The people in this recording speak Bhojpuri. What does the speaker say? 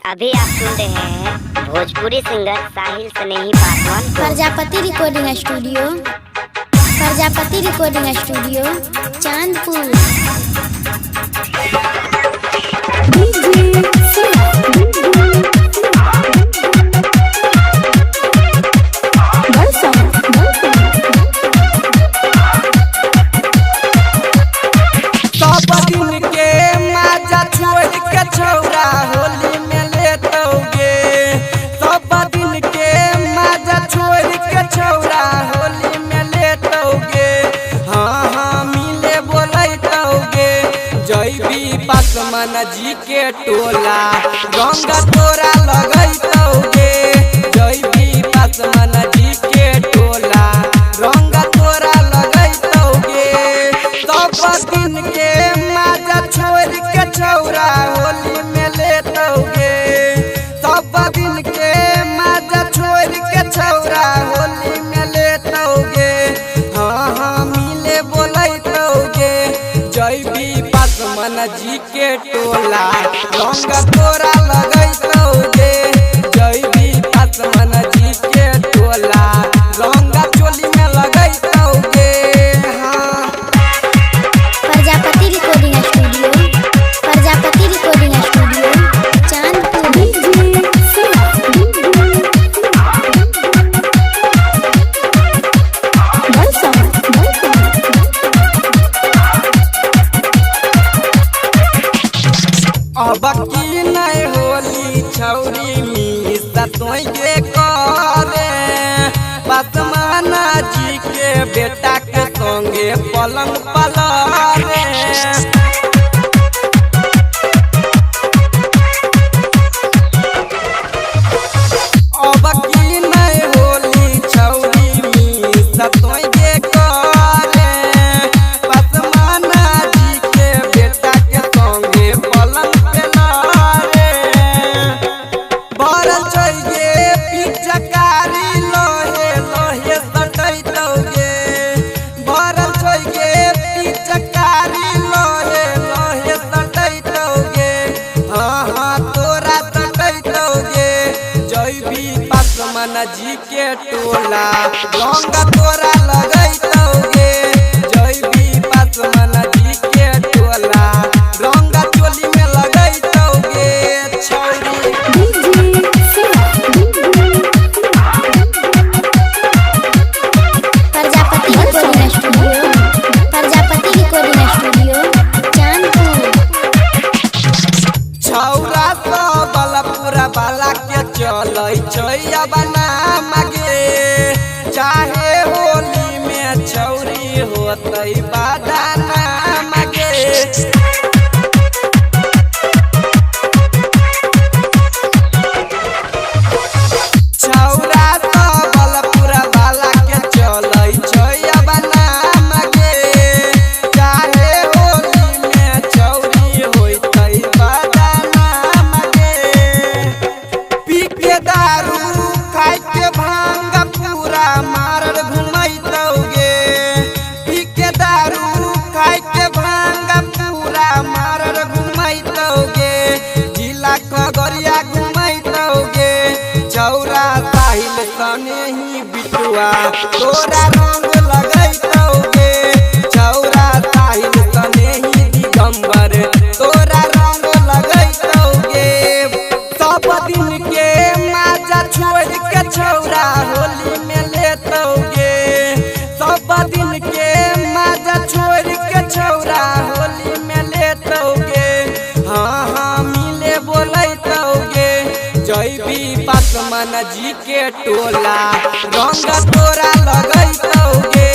अभी आप सुन रहे हैं भोजपुरी सिंगर साहिल स्नेही पासवान को। Prajapati recording studio Chandpur. पासवान जी के टोला रंग तोरा लगैतौगे। जैबी पासवान जी के टोला रंग तोरा लगैतौगे। सब दिन के माजा छोड़ के छौरा होली में लेतौगे। सब दिन के माजा छोड़ के छौरा होली में लेतौगे। हाँ हाँ मिले बोलैतौगे। जैबी पासवान जी के टोला रंग तोरा लगैतौगे। जैबी पासवान जी के टोला रंग चोली में लगैतौगे। हाँ प्रजापति रिकॉर्डिंग स्टूडियो चांदपुर। अब की नहीं होली छौरी मिसा तोइगे करे। पासवान जी के बेटा के संगे पलंग पलरे। अब की नहीं होली छौरी मिसा तोइगे करे। पासवान जी के बेटा के संगे पलंग पासवान जी के टोला रंग तोरा लगैतौगे। जैबी पासवान जी के टोला रंग चोली में लगैतौगे। छौरी प्रजापति रिकॉर्डिंग स्टूडियो चांदपुर। छौरा सब पूरा बाला के चलै छै बना मगे। चाहे होली में छौरी होतै बादाना मगे। छौरा सब पूरा बाला के चलै छै बना मगे। चाहे होली में छौरी होतै बादाना मगे। पी के दारू खाई के भांग पूरा मारल घुमैतौगे। पी के दारू खाई के भांग पूरा मारल घुमैतौगे। जिला खगड़िया घुमैतौगे। छौरा साहिल स्नेही बिटुआ तोरा रंग लगैतौगे। छौरा साहिल स्नेही दिगंबर तोरा रंग लगैतौगे। सब दिन के माजा छोड़ के छौरा होली में लेतौगे। सब दिन के माजा छोड़ के छौरा होली में लेतौगे। हाँ हाँ मिले बोलैतौगे। जैबी पासवान जी के टोला रंग तोरा लगैतौगे।